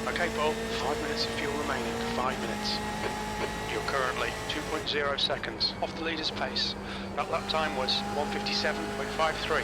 Okay, Paul, 5 minutes of fuel remaining, 5 minutes. You're currently 2.0 seconds off the leader's pace. That lap time was 1:57.53.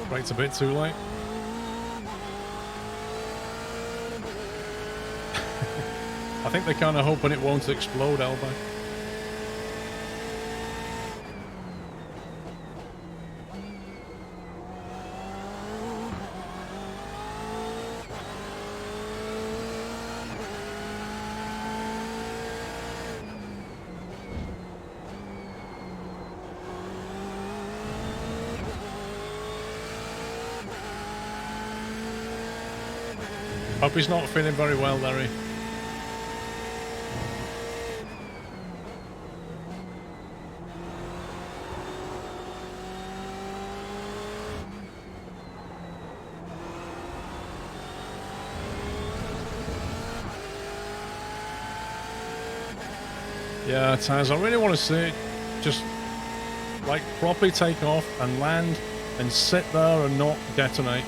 Brake's a bit too late. I think they're kind of hoping it won't explode, Alba. Hope he's not feeling very well, Larry. Yeah, Taz, I really want to see it just like properly take off and land and sit there and not detonate.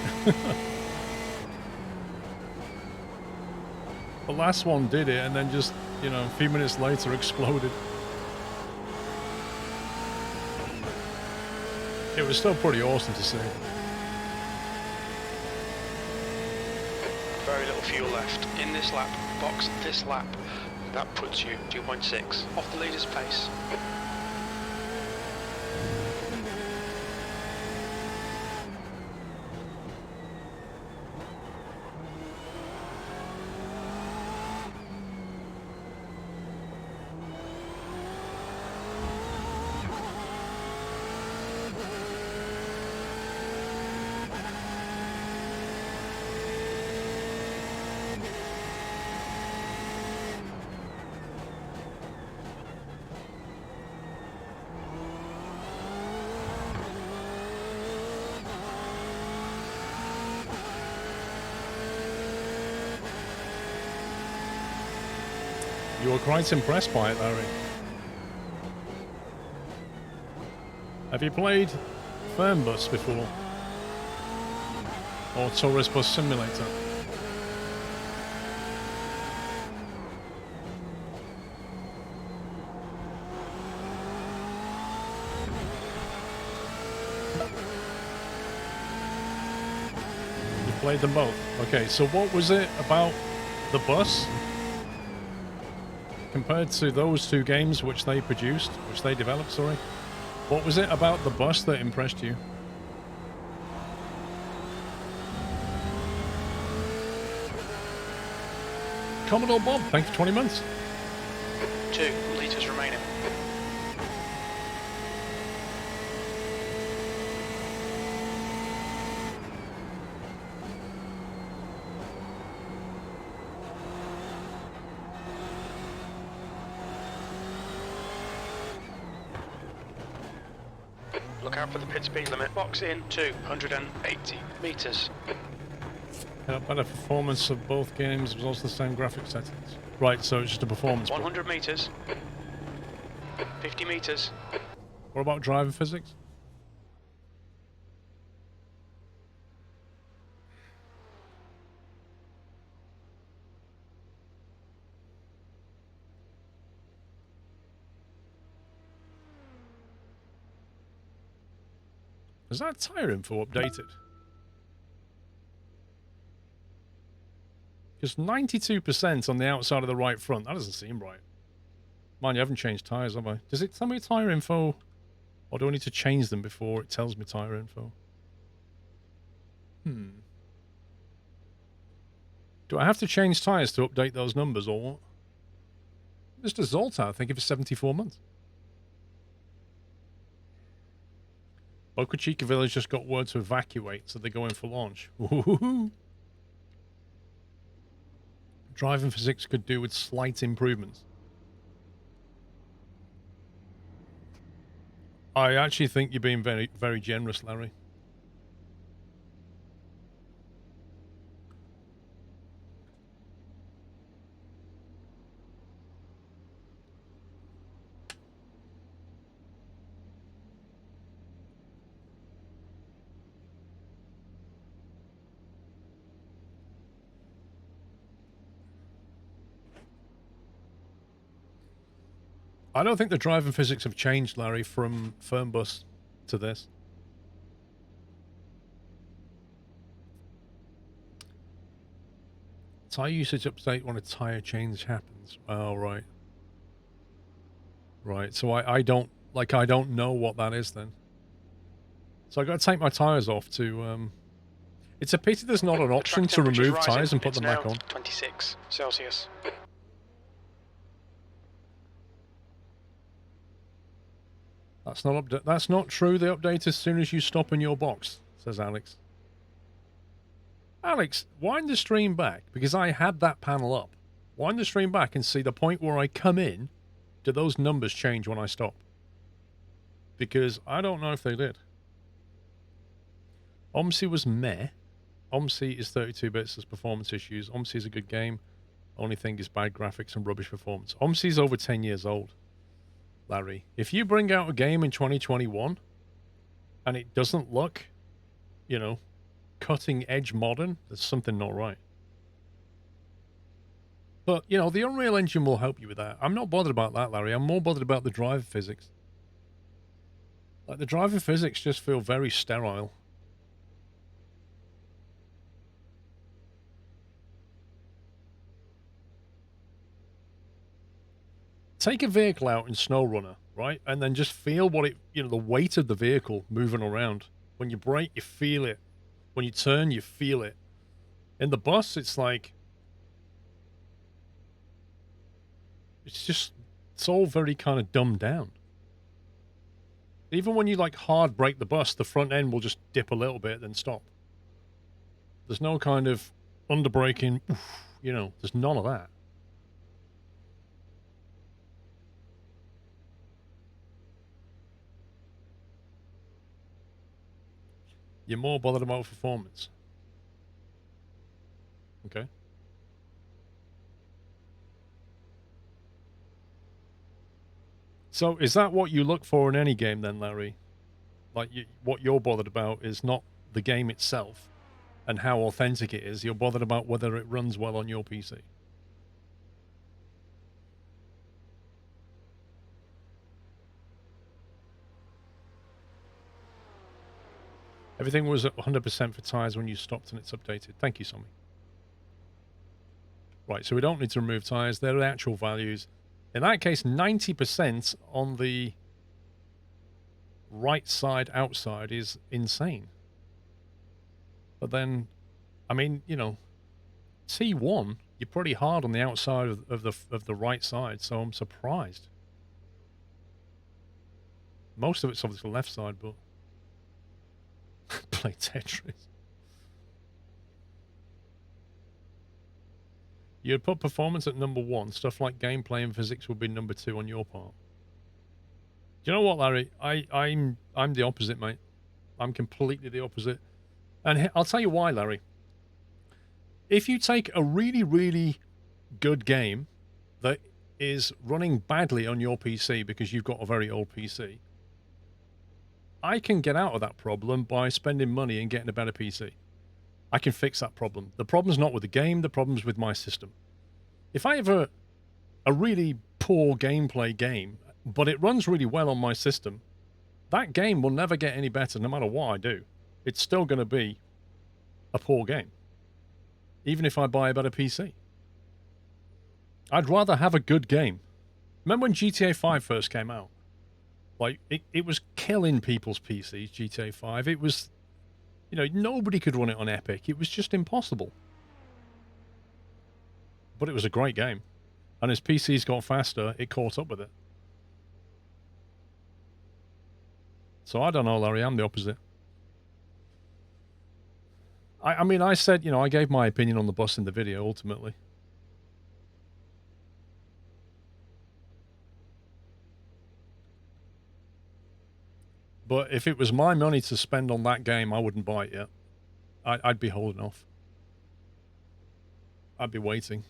The last one did it and then just, you know, a few minutes later exploded. It was still pretty awesome to see. Very little fuel left in this lap. Box this lap. That puts you 2.6 off the leader's pace. You were quite impressed by it, Larry. Have you played Fernbus before? Or Tourist Bus Simulator? You played them both? Okay, so what was it about the bus compared to those two games which they produced, which they developed, sorry? What was it about the bus that impressed you? Commodore Bob, thank you for 20 months. 2 litres remaining. Look out for the pit speed limit. Box in 280 metres. Yeah, better performance of both games was also the same graphic settings. Right, so it's just a performance. 100 metres. 50 metres. What about driving physics? Is that tyre info updated? Because 92% on the outside of the right front, that doesn't seem right. Mind you, I haven't changed tyres, have I? Does it tell me tyre info? Or do I need to change them before it tells me tyre info? Do I have to change tyres to update those numbers or what? Mr. Zoltar, thank you for 74 months. Boca Chica Village just got word to evacuate, so they're going for launch. Woohoo! Driving physics could do with slight improvements. I actually think you're being very, very generous, Larry. I don't think the driving physics have changed, Larry, from Fernbus to this. Tire usage update when a tire change happens. Oh, right. Right, so I don't know what that is then. So I got to take my tires off to, it's a pity there's not an option to remove tires and put them back on. 26 Celsius. That's not true. They update as soon as you stop in your box, says Alex. Alex, wind the stream back, because I had that panel up. Wind the stream back and see the point where I come in. Do those numbers change when I stop? Because I don't know if they did. OMSI was meh. OMSI is 32 bits, there's performance issues. OMSI is a good game. Only thing is bad graphics and rubbish performance. OMSI is over 10 years old, Larry. If you bring out a game in 2021 and it doesn't look, you know, cutting edge modern, there's something not right. But, you know, the Unreal Engine will help you with that. I'm not bothered about that, Larry. I'm more bothered about the driver physics. Like, the driver physics just feel very sterile. Take a vehicle out in SnowRunner, right? And then just feel what it, you know, the weight of the vehicle moving around. When you brake, you feel it. When you turn, you feel it. In the bus, it's like, it's all very kind of dumbed down. Even when you like hard brake the bus, the front end will just dip a little bit, then stop. There's no kind of under braking, you know, there's none of that. You're more bothered about performance. Okay. So is that what you look for in any game then, Larry? Like, what you're bothered about is not the game itself and how authentic it is. You're bothered about whether it runs well on your PC. Everything was at 100% for tires when you stopped and it's updated. Thank you, Sommy. Right, so we don't need to remove tires. They're the actual values. In that case, 90% on the right side outside is insane. But then, I mean, you know, T1, you're pretty hard on the outside of the right side, so I'm surprised. Most of it's obviously the left side, but play Tetris. You'd put performance at number 1. Stuff like gameplay and physics would be number 2 on your part. Do you know what, Larry? I'm the opposite, mate. I'm completely the opposite. And I'll tell you why, Larry. If you take a really, really good game that is running badly on your PC because you've got a very old PC, I can get out of that problem by spending money and getting a better PC. I can fix that problem. The problem's not with the game, the problem's with my system. If I have a really poor gameplay game, but it runs really well on my system, that game will never get any better no matter what I do. It's still going to be a poor game, even if I buy a better PC. I'd rather have a good game. Remember when GTA 5 first came out? Like, it was killing people's PCs, GTA 5. It was, you know, nobody could run it on Epic. It was just impossible. But it was a great game. And as PCs got faster, it caught up with it. So I don't know, Larry. I'm the opposite. I mean, I said, you know, I gave my opinion on the bus in the video, ultimately. But if it was my money to spend on that game, I wouldn't buy it yet. I'd be holding off. I'd be waiting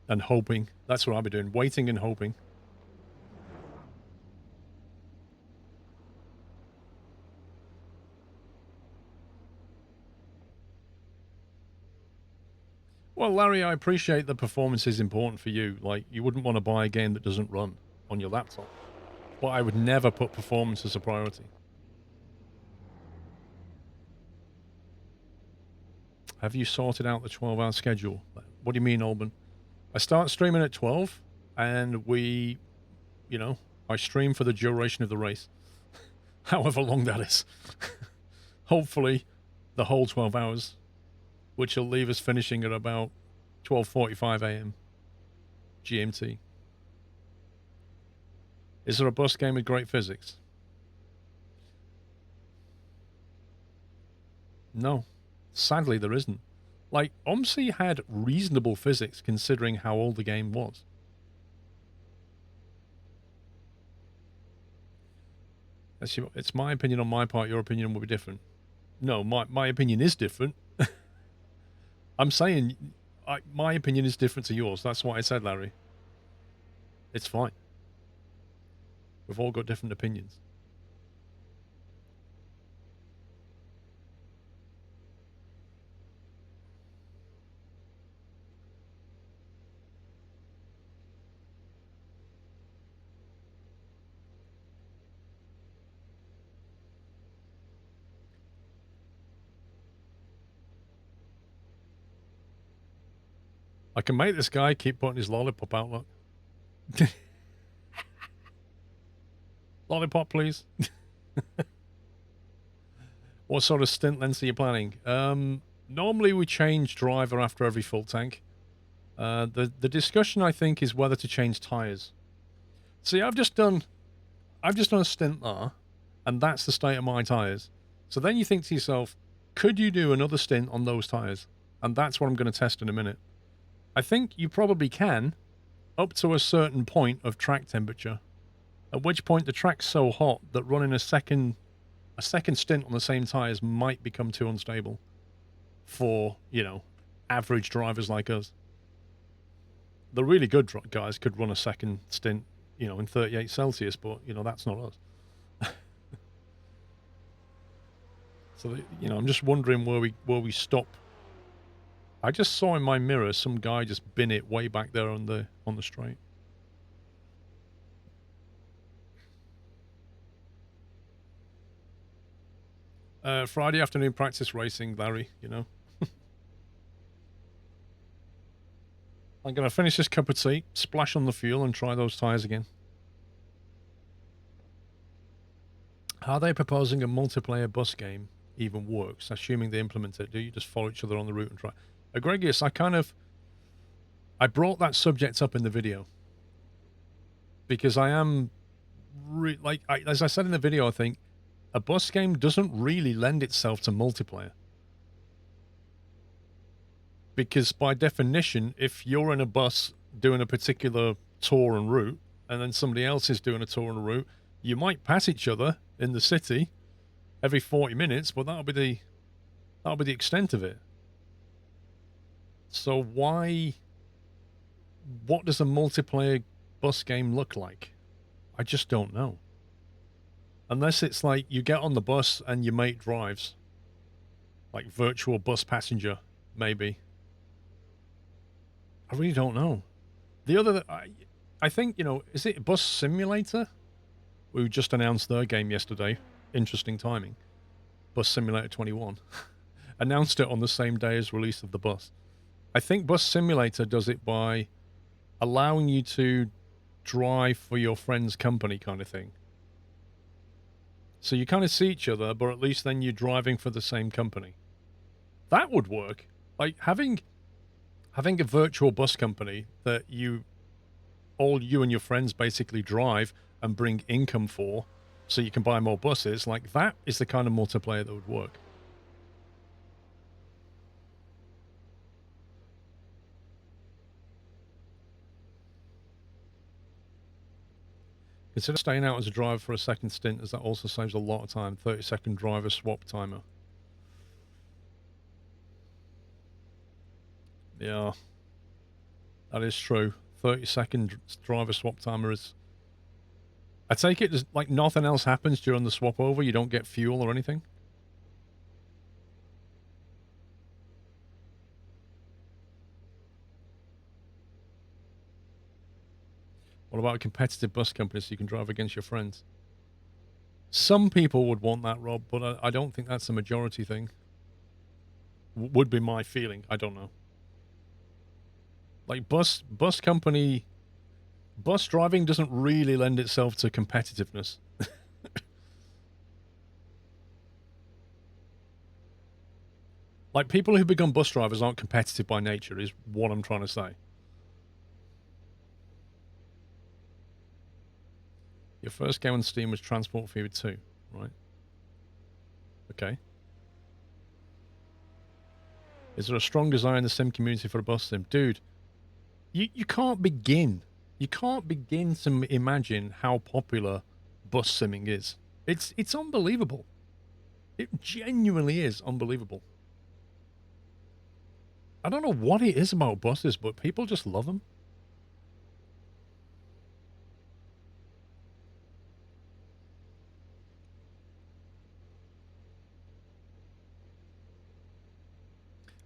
and hoping. That's what I'd be doing. Waiting and hoping. Well, Larry, I appreciate the performance is important for you. Like, you wouldn't want to buy a game that doesn't run on your laptop. But I would never put performance as a priority. Have you sorted out the 12-hour schedule? What do you mean, Alban? I start streaming at 12, and I stream for the duration of the race. However long that is. Hopefully, the whole 12 hours, which will leave us finishing at about 12:45 a.m. GMT. Is there a bus game with great physics? No. Sadly, there isn't. Like, OMSI had reasonable physics considering how old the game was. It's my opinion on my part. Your opinion will be different. No, my opinion is different. I'm saying my opinion is different to yours. That's what I said, Larry. It's fine. We've all got different opinions. I can make this guy keep putting his lollipop out, look. Lollipop, please. What sort of stint lengths are you planning? Normally we change driver after every full tank. The discussion, I think, is whether to change tyres. See, I've just done a stint there, and that's the state of my tyres. So then you think to yourself, could you do another stint on those tyres? And that's what I'm going to test in a minute. I think you probably can, up to a certain point of track temperature, at which point the track's so hot that running a second stint on the same tyres might become too unstable for, average drivers like us. The really good guys could run a second stint, in 38 Celsius, but, that's not us. So, I'm just wondering where we stop. I just saw in my mirror some guy just bin it way back there on the straight. Friday afternoon practice racing, Larry, I'm going to finish this cup of tea, splash on the fuel, and try those tyres again. Are they proposing a multiplayer bus game even works, assuming they implement it? Do you just follow each other on the route and try? Egregious, I brought that subject up in the video because I am, as I said in the video, I think a bus game doesn't really lend itself to multiplayer. Because by definition, if you're in a bus doing a particular tour and route, and then somebody else is doing a tour and route, you might pass each other in the city every 40 minutes, but that'll be the extent of it. So what does a multiplayer bus game look like? I just don't know. Unless it's like you get on the bus and your mate drives. Like virtual bus passenger, maybe. I really don't know. The other, I think, is it Bus Simulator? We just announced their game yesterday. Interesting timing. Bus Simulator 21. Announced it on the same day as release of the bus. I think Bus Simulator does it by allowing you to drive for your friend's company kind of thing. So you kind of see each other, but at least then you're driving for the same company. That would work. Like having a virtual bus company that you and your friends basically drive and bring income for, so you can buy more buses, like that is the kind of multiplayer that would work. Consider staying out as a driver for a second stint, as that also saves a lot of time. 30-second driver swap timer. Yeah, that is true. 30-second driver swap timer is... I take it as like nothing else happens during the swap over. You don't get fuel or anything. What about a competitive bus company so you can drive against your friends? Some people would want that, Rob, but I don't think that's a majority thing. Would be my feeling. I don't know. Like bus driving doesn't really lend itself to competitiveness. Like people who become bus drivers aren't competitive by nature, is what I'm trying to say. Your first game on Steam was Transport Fever 2, right? Okay. Is there a strong desire in the sim community for a bus sim? Dude, you can't begin. You can't begin to imagine how popular bus simming is. It's unbelievable. It genuinely is unbelievable. I don't know what it is about buses, but people just love them.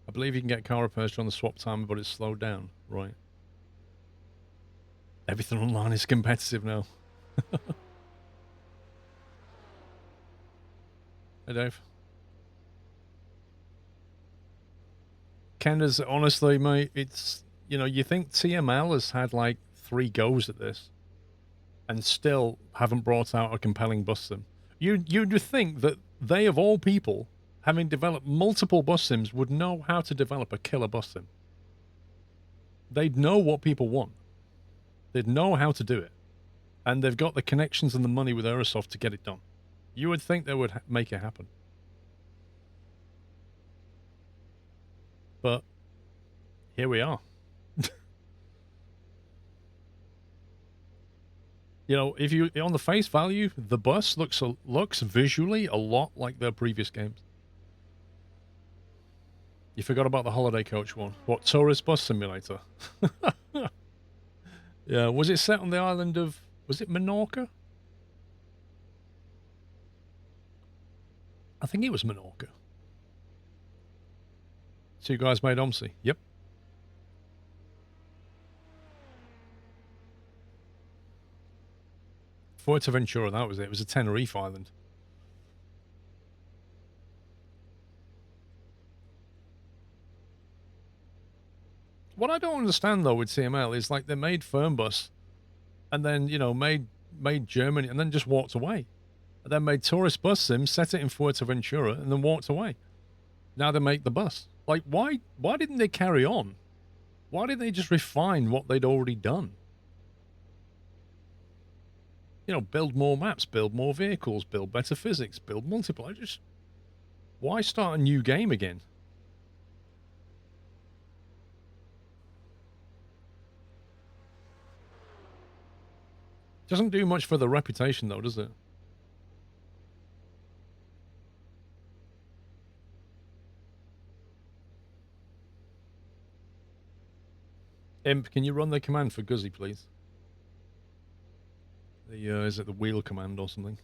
I believe you can get car repairs on the swap timer, but it's slowed down. Right. Everything online is competitive now. Hey, Dave. Candace, honestly, mate, it's, you know, you think TML has had like 3 goes at this and still haven't brought out a compelling bus sim. You'd think that they, of all people, having developed multiple bus sims, would know how to develop a killer bus sim. They'd know what people want. They'd know how to do it. And they've got the connections and the money with Aerosoft to get it done. You would think they would make it happen. But here we are. You know, if you, on the face value, the bus looks visually a lot like their previous games. You forgot about the holiday coach one. What, Tourist Bus Simulator? Yeah, was it set on the island of, was it Menorca? I think it was Menorca. So you guys made OMSI? Yep. Fuerteventura, that was it. It was a Tenerife island. What I don't understand, though, with CML is, like, they made Fernbus and then, you know, made Germany and then just walked away. And then made Tourist Bus Sim, set it in Fuerteventura, and then walked away. Now they make the bus. Like, why didn't they carry on? Why didn't they just refine what they'd already done? You know, build more maps, build more vehicles, build better physics, build multiplayer. Just, why start a new game again? Doesn't do much for the reputation, though, does it? Imp, can you run the command for Guzzy, please? The is it the wheel command or something?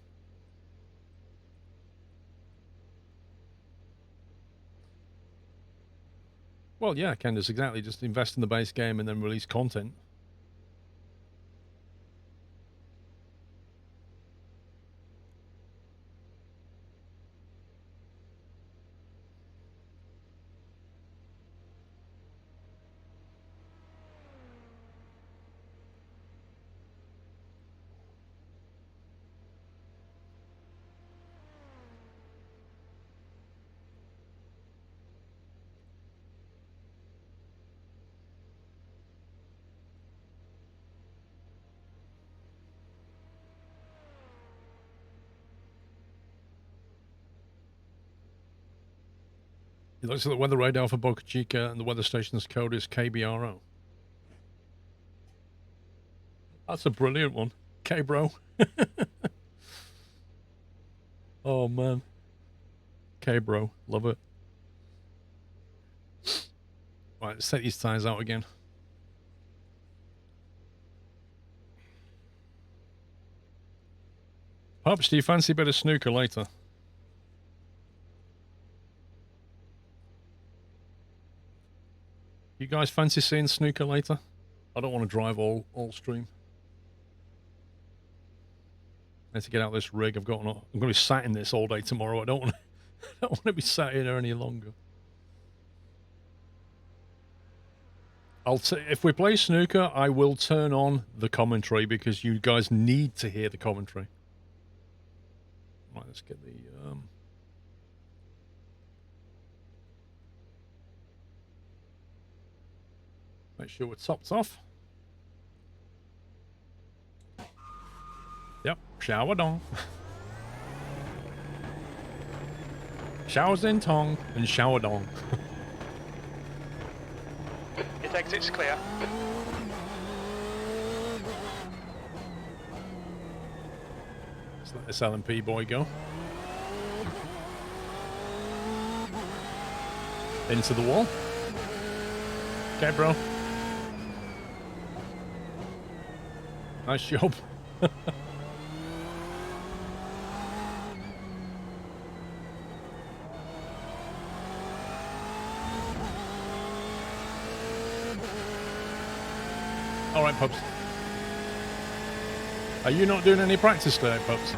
Well, yeah, Candace, exactly. Just invest in the base game and then release content. It looks like the weather radar for Boca Chica and the weather station's code is KBRO. That's a brilliant one. Okay, bro. Oh, man. Okay, bro. Love it. Right, let's take these tires out again. Pops, do you fancy a bit of snooker later? You guys fancy seeing snooker later? I don't want to drive all stream. I need to get out of this rig. I'm going to be sat in this all day tomorrow. I don't want to. I don't want to be sat in here any longer. If we play snooker, I will turn on the commentary because you guys need to hear the commentary. Right, let's get the make sure we're topped off. Yep, shower dong. Showers in tong and shower dong. Its exit's clear. Let's let this LMP boy go. Into the wall. Okay, bro. Nice job. All right, Pups. Are you not doing any practice today, Pups?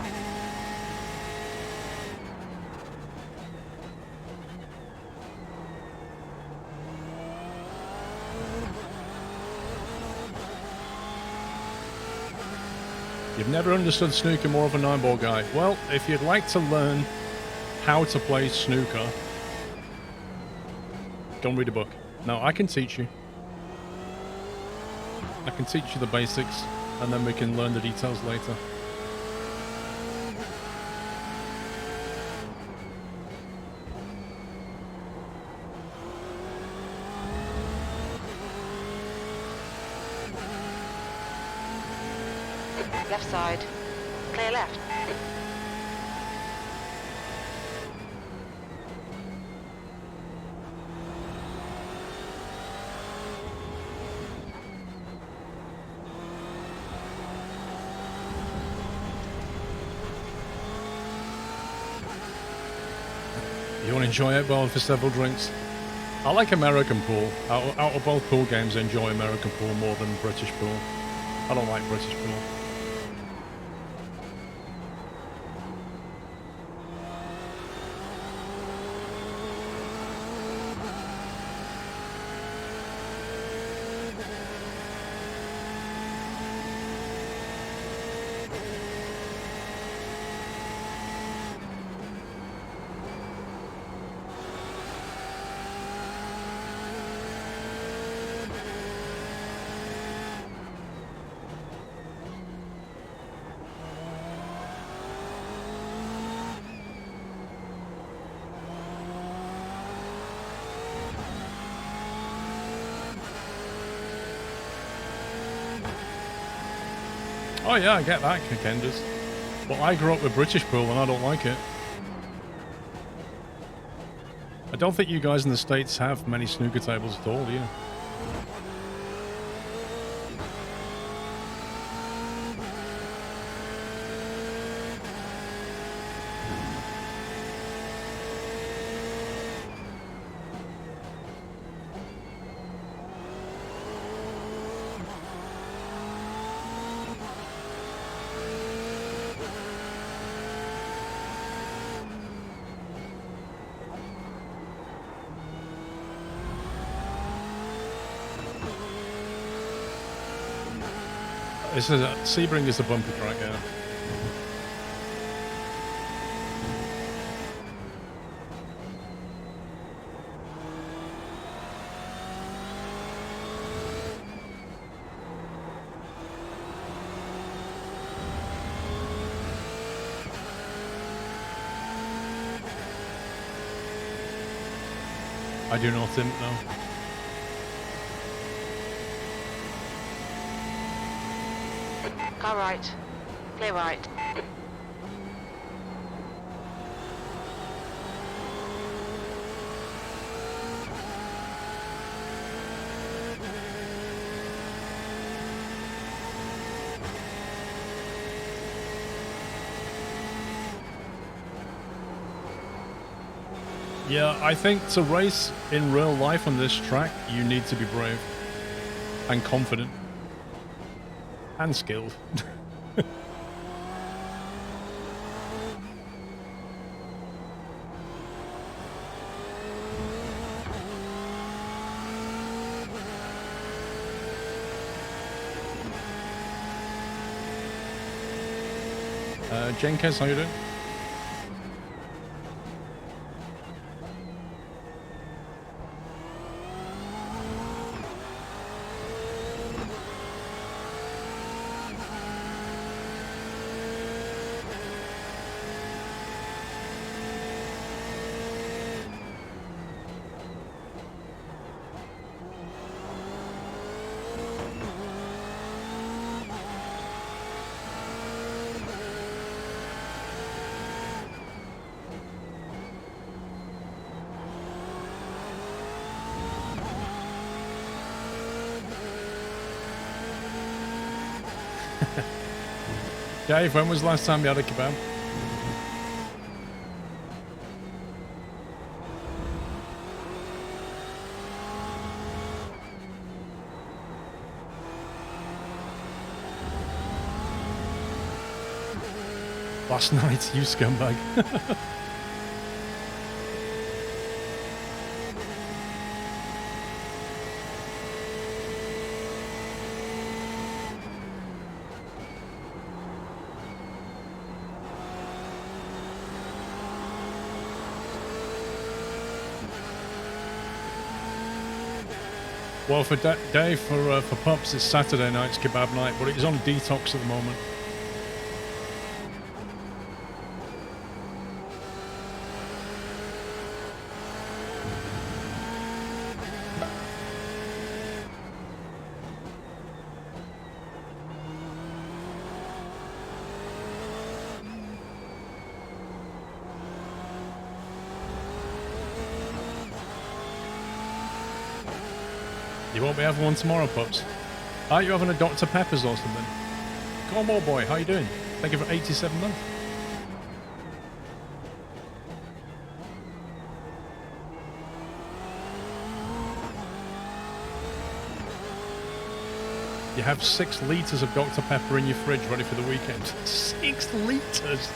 You've never understood snooker, more of a 9-ball guy. Well, if you'd like to learn how to play snooker, go and read a book. No, I can teach you. I can teach you the basics, and then we can learn the details later. Left side. Clear left. You want to enjoy it, well, for several drinks? I like American pool. Out of both pool games, I enjoy American pool more than British pool. I don't like British pool. Oh yeah, I get that, contenders. But I grew up with British pool and I don't like it. I don't think you guys in the States have many snooker tables at all, do you? This is Sebring is a bumpy track, yeah. I do not think, no. Car right. Clear right. Yeah, I think to race in real life on this track, you need to be brave and confident and skilled. Jenkins, how you doing? Dave, when was the last time you had a kebab? Last night, you scumbag. Well, for Dave, for Pups, it's Saturday night's kebab night, but it's on detox at the moment. You won't be having one tomorrow, Pups. Aren't you having a Dr. Pepper's or something? Come on, boy, how you doing? Thank you for 87 months. You have 6 litres of Dr. Pepper in your fridge ready for the weekend. 6 litres?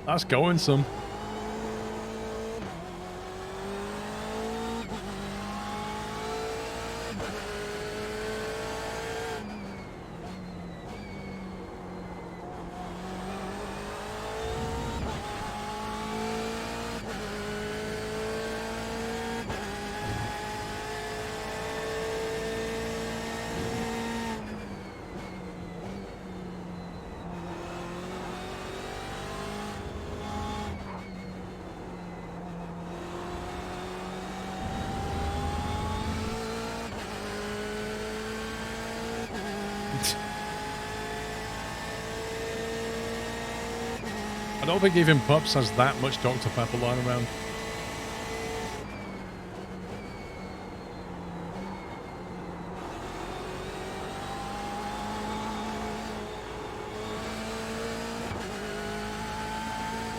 That's going some. I don't think even Pups has that much Dr. Pepper lying around.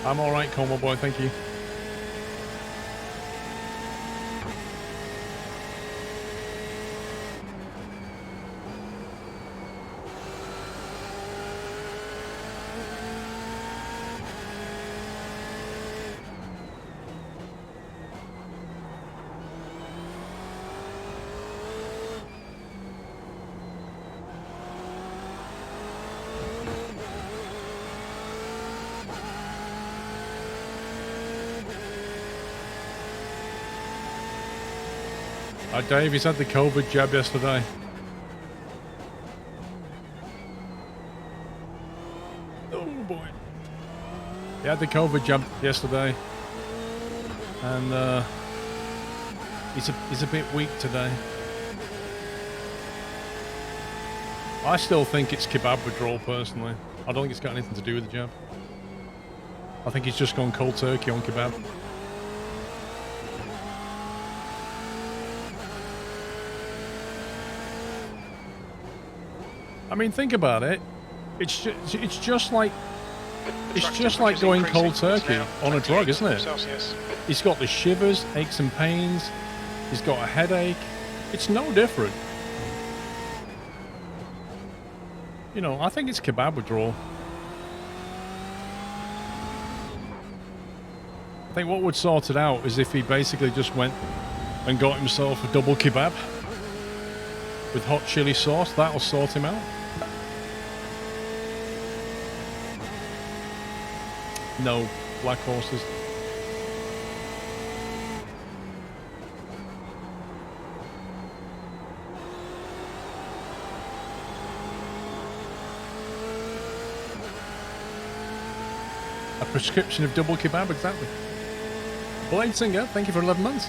I'm alright, Cornwall boy, thank you. Dave, he's had the COVID jab yesterday. Oh boy. He had the COVID jab yesterday. And he's a bit weak today. I still think it's kebab withdrawal, personally. I don't think it's got anything to do with the jab. I think he's just gone cold turkey on kebab. I mean, think about it. It's just like going cold turkey on a drug, isn't it? He's got the shivers, aches and pains. He's got a headache. It's no different. You know, I think it's kebab withdrawal. I think what would sort it out is if he basically just went and got himself a double kebab with hot chili sauce. That'll sort him out. No black horses. A prescription of double kebab, exactly. Blade Singer, thank you for 11 months.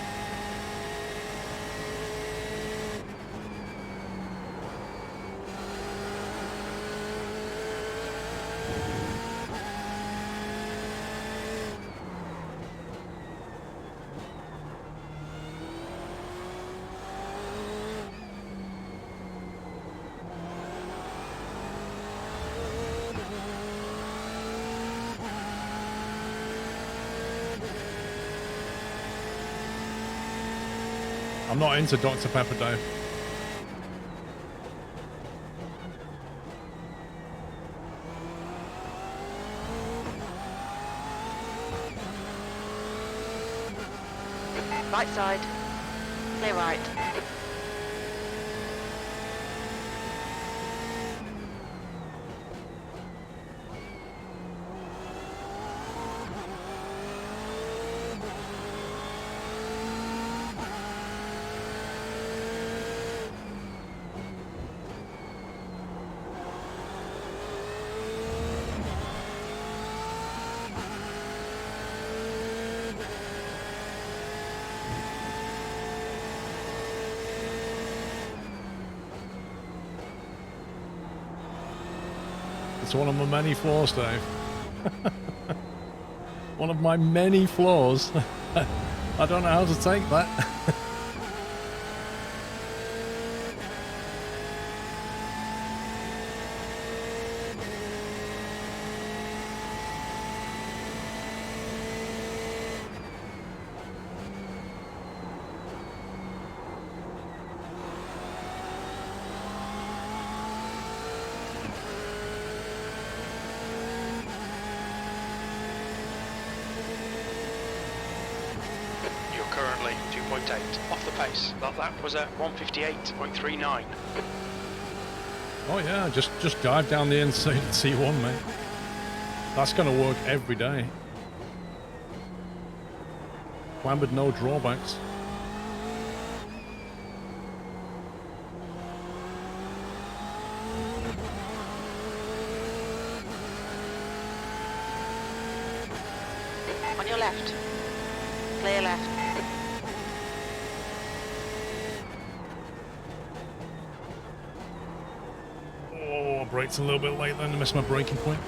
I'm not into Dr. Pepper, Dave. Right side. Clear right. It's one of my many flaws, Dave. One of my many flaws. I don't know how to take that. Currently 2.8 off the pace. That lap was at 158.39. Oh yeah, just dive down the inside at C1, mate. That's going to work every day. Clambered, no drawbacks. On your left. Clear left. Oh, I braked a little bit late then. I missed my braking point.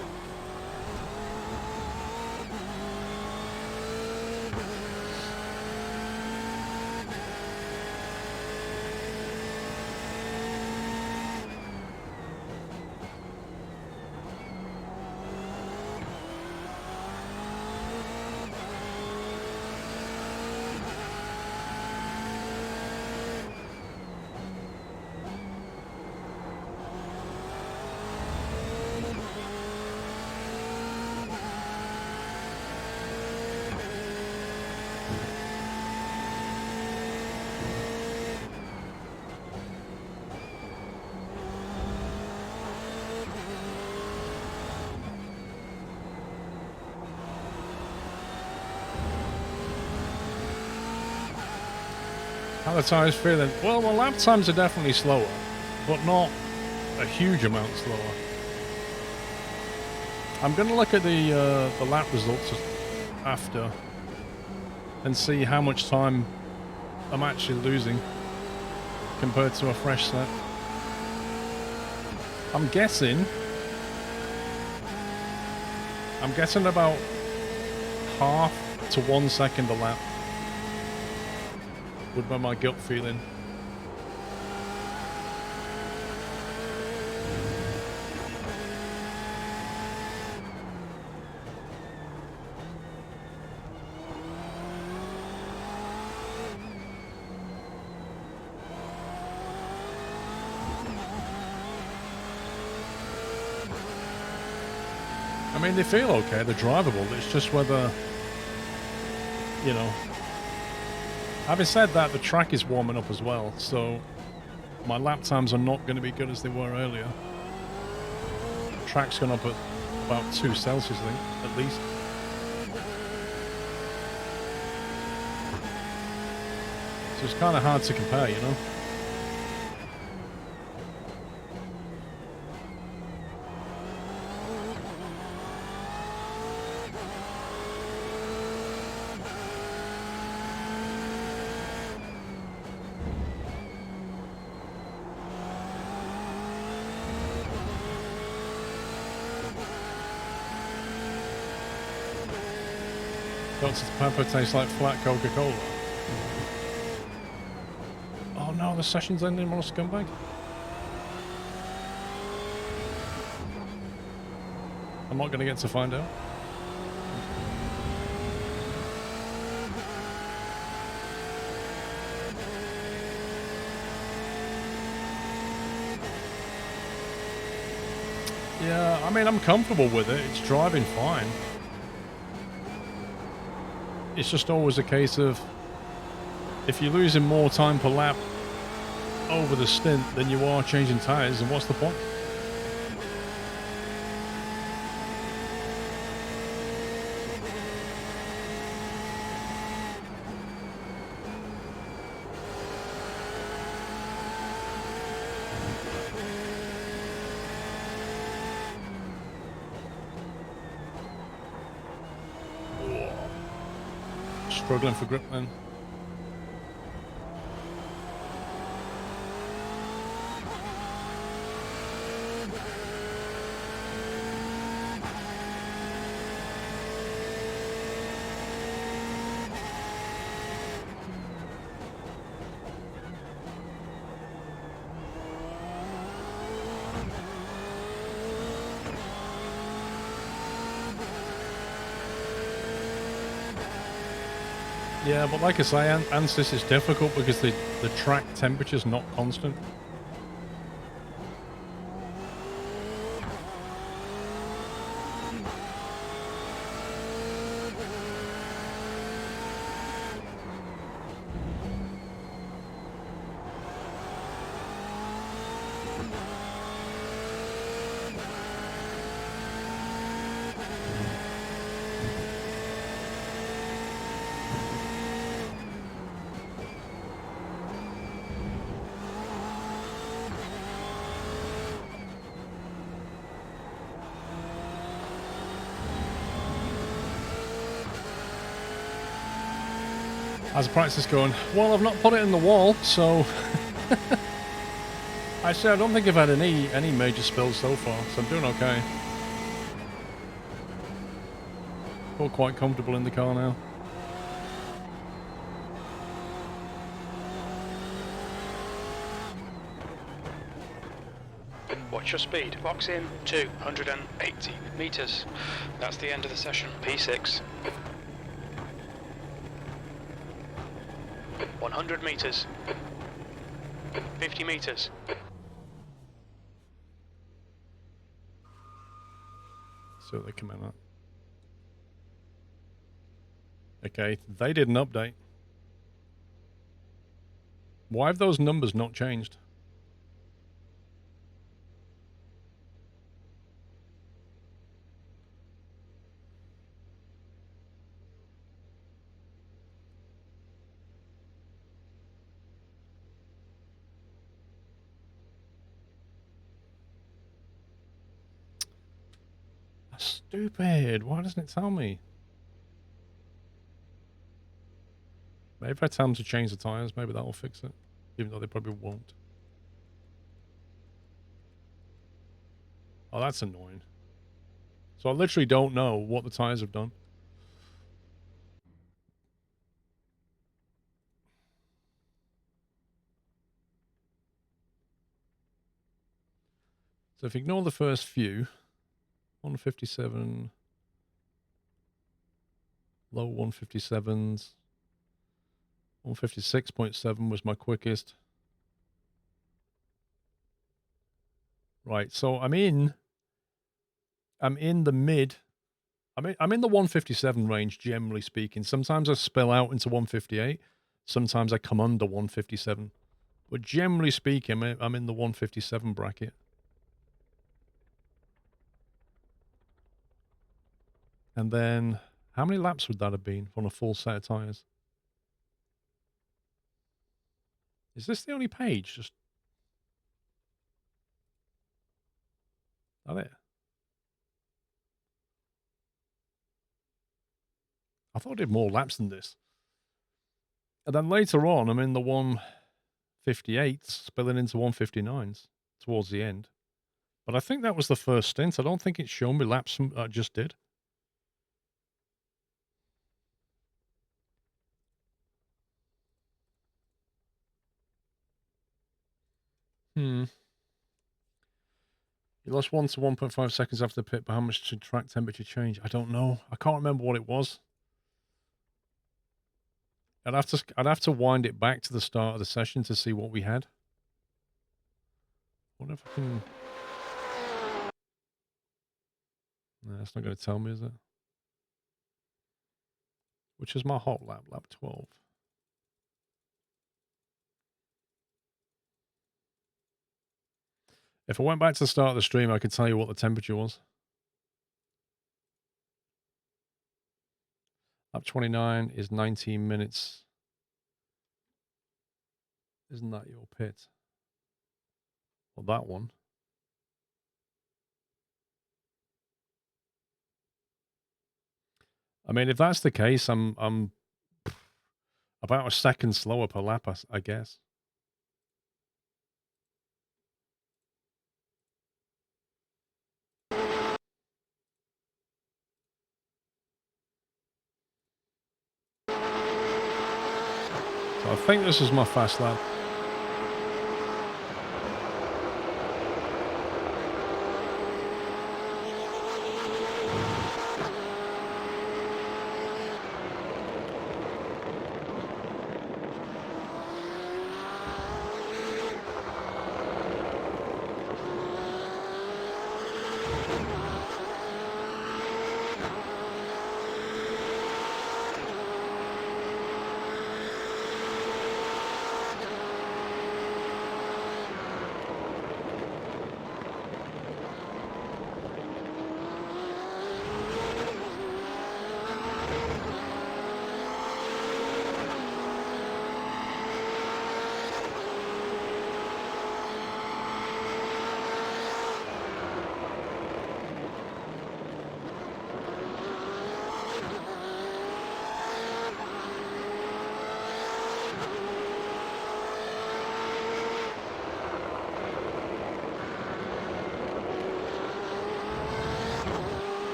How the tyres feeling? Well, my lap times are definitely slower, but not a huge amount slower. I'm going to look at the lap results after and see how much time I'm actually losing compared to a fresh set. I'm guessing about half to 1 second a lap would be my gut feeling. I mean, they feel okay, they're drivable, it's just whether, you know... Having said that, the track is warming up as well, so my lap times are not going to be good as they were earlier. The track's gone up at about 2 Celsius, I think, at least. So it's kind of hard to compare, you know? Dr. Pepper tastes like flat Coca-Cola. Oh no, the session's ending, what a scumbag. I'm not going to get to find out. Yeah, I mean, I'm comfortable with it. It's driving fine. It's just always a case of if you're losing more time per lap over the stint than you are changing tyres, then what's the point? Struggling for grip then. Yeah, but like I say, ANSYS is difficult because the track temperature's not constant. How's the practice going? Well, I've not put it in the wall, so... Actually, I don't think I've had any major spills so far, so I'm doing okay. Feel quite comfortable in the car now. Watch your speed. Box in 280 meters. That's the end of the session. P6. 100 meters. 50 meters. See what they come in at. Okay, they did an update. Why have those numbers not changed? Stupid. Why doesn't it tell me? Maybe if I tell them to change the tyres, maybe that will fix it. Even though they probably won't. Oh, that's annoying. So I literally don't know what the tires have done. So if you ignore the first few, 157, low 157s, 156.7 was my quickest. Right, so I'm in the mid. I'm in the 157 range, generally speaking. Sometimes I spill out into 158. Sometimes I come under 157. But generally speaking, I'm in the 157 bracket. And then, how many laps would that have been on a full set of tires? Is this the only page? Just that it? I thought I did more laps than this. And then later on, I'm in the 158s, spilling into 159s towards the end. But I think that was the first stint. I don't think it's shown me laps I just did. You lost 1 to 1.5 seconds after the pit, but how much did track temperature change? I don't know. I can't remember what it was. I'd have to wind it back to the start of the session to see what we had. What if I can? No, that's not going to tell me, is it? Which is my hot lap, lap 12. If I went back to the start of the stream, I could tell you what the temperature was. Lap 29 is 19 minutes. Isn't that your pit? Well, that one. I mean, if that's the case, I'm about a second slower per lap, I guess. So I think this is my fast lap.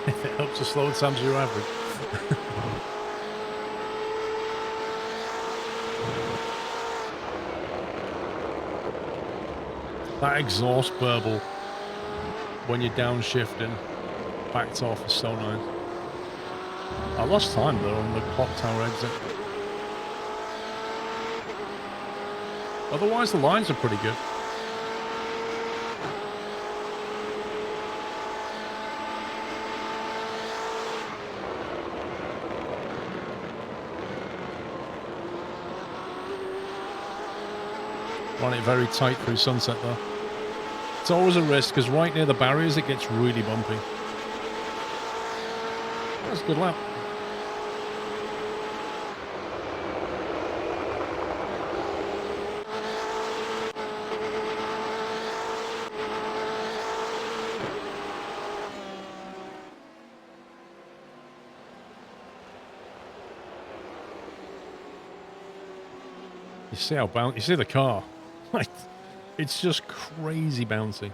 If it helps to slow down to your average. That exhaust burble when you're downshifting, backed off is so nice. I lost time though on the clock tower exit. Otherwise the lines are pretty good. Run it very tight through sunset though. It's always a risk because right near the barriers it gets really bumpy. That's a good lap. You see how bound? You see the car? Like, It's just crazy bouncy.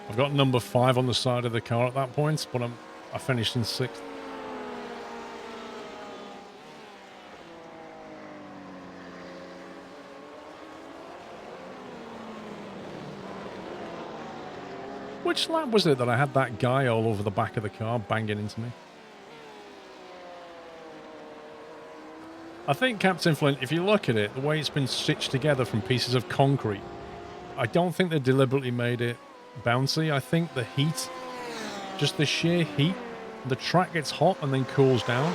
I've got number 5 on the side of the car at that point, but I finished in 6th. Which lap was it that I had that guy all over the back of the car banging into me? I think, Captain Flint, if you look at it, the way it's been stitched together from pieces of concrete, I don't think they deliberately made it bouncy. I think the heat, just the sheer heat, the track gets hot and then cools down,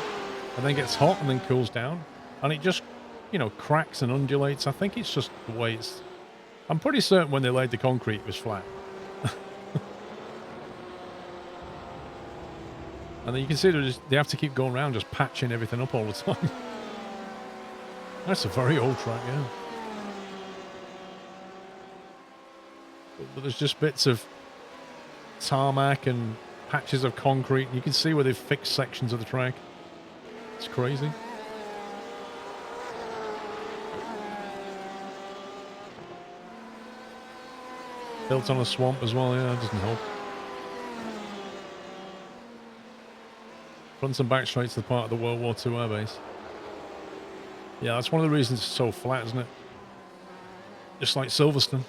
and then gets hot and then cools down, and it just, you know, cracks and undulates. I think it's just the way it's... I'm pretty certain when they laid the concrete it was flat. And then you can see they have to keep going around just patching everything up all the time. That's a very old track, yeah. But there's just bits of tarmac and patches of concrete. You can see where they've fixed sections of the track. It's crazy. Built on a swamp as well, yeah, it doesn't help. Fronts and back straight to the part of the World War II airbase. Yeah, that's one of the reasons it's so flat, isn't it? Just like Silverstone.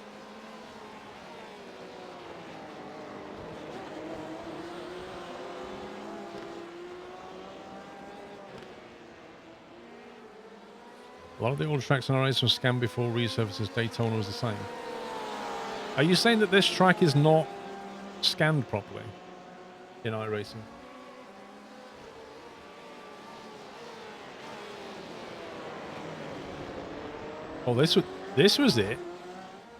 A lot of the old tracks on iRacing were scanned before resurfaces. Daytona was the same. Are you saying that this track is not scanned properly in iRacing? Oh, this was it.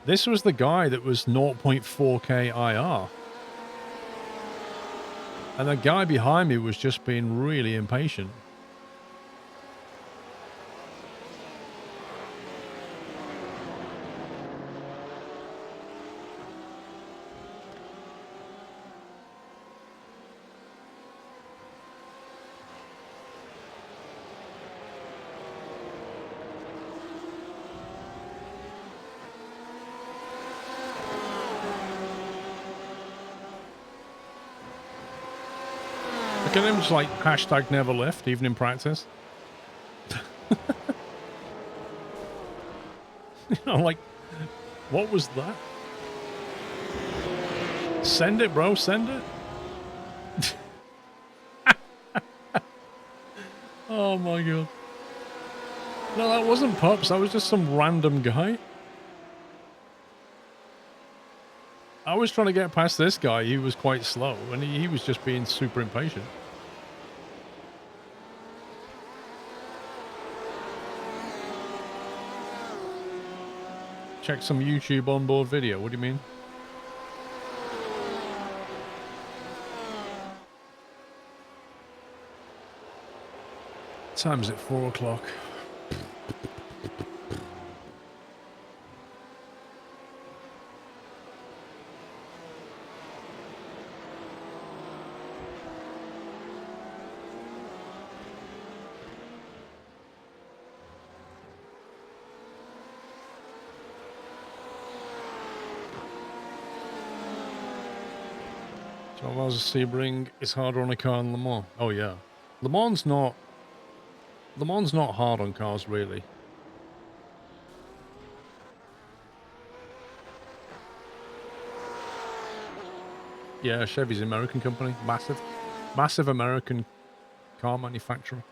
This was the guy that was 0.4K IR. And the guy behind me was just being really impatient. Look at him just like hashtag never lift, even in practice. You know, like, what was that? Send it, bro, send it. Oh my god. No, that wasn't Pups, that was just some random guy. I was trying to get past this guy, he was quite slow, and he was just being super impatient. Check some YouTube onboard video, what do you mean? Time's at 4 o'clock. So miles of Sebring is harder on a car than Le Mans. Oh yeah. Le Mans not hard on cars, really. Yeah, Chevy's an American company. Massive American car manufacturer.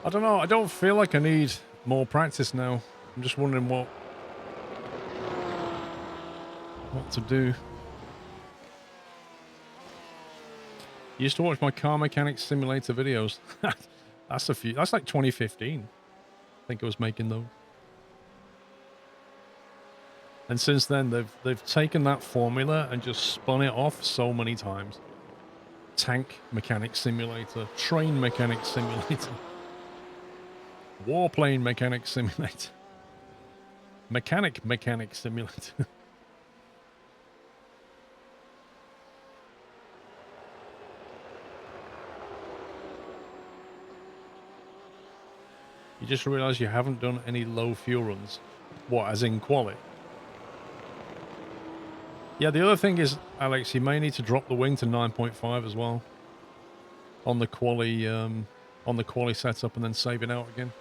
I don't know. I don't feel like I need more practice now. I'm just wondering what to do. I used to watch my car mechanics simulator videos. That's like 2015. I think I was making those. And since then, they've taken that formula and just spun it off so many times. Tank mechanic simulator, train mechanic simulator, warplane mechanic simulator, mechanic simulator. You just realize you haven't done any low fuel runs. What, as in quali? Yeah, the other thing is, Alex, you may need to drop the wing to 9.5 as well on the quali setup, and then save it out again.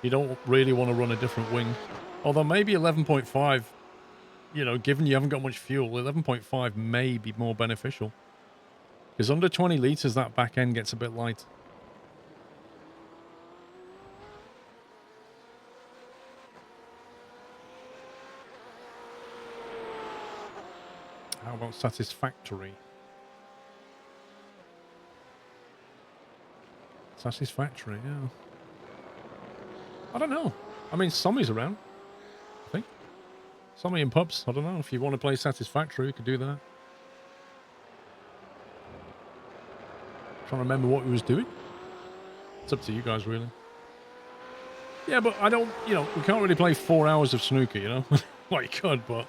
You don't really want to run a different wing. Although maybe 11.5, you know, given you haven't got much fuel, 11.5 may be more beneficial. Because under 20 litres, that back end gets a bit light. How about satisfactory? Satisfactory, yeah. I don't know. I mean, Sommy's around, I think. Sommy and Pubs, I don't know. If you want to play satisfactory, you could do that. Trying to remember what he was doing. It's up to you guys, really. Yeah, but I don't, you know, we can't really play 4 hours of snooker, you know? Well, you could, but...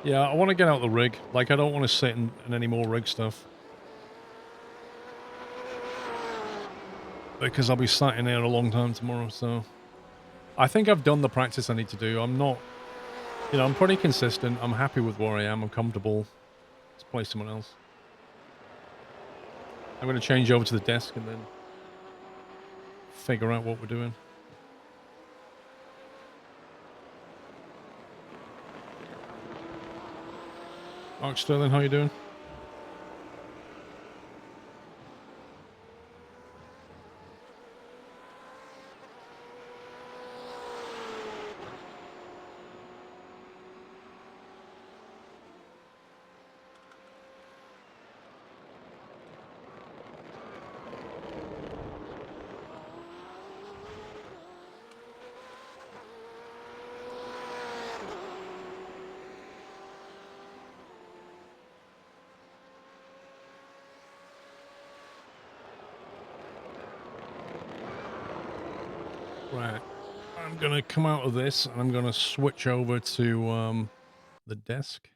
Yeah, I want to get out the rig. Like, I don't want to sit in any more rig stuff. Because I'll be sat in here a long time tomorrow, so... I think I've done the practice I need to do. I'm not... You know, I'm pretty consistent. I'm happy with where I am. I'm comfortable. Let's play someone else. I'm going to change over to the desk and then... figure out what we're doing. Mark Sterling, how you doing? Right, I'm going to come out of this and I'm going to switch over to the desk.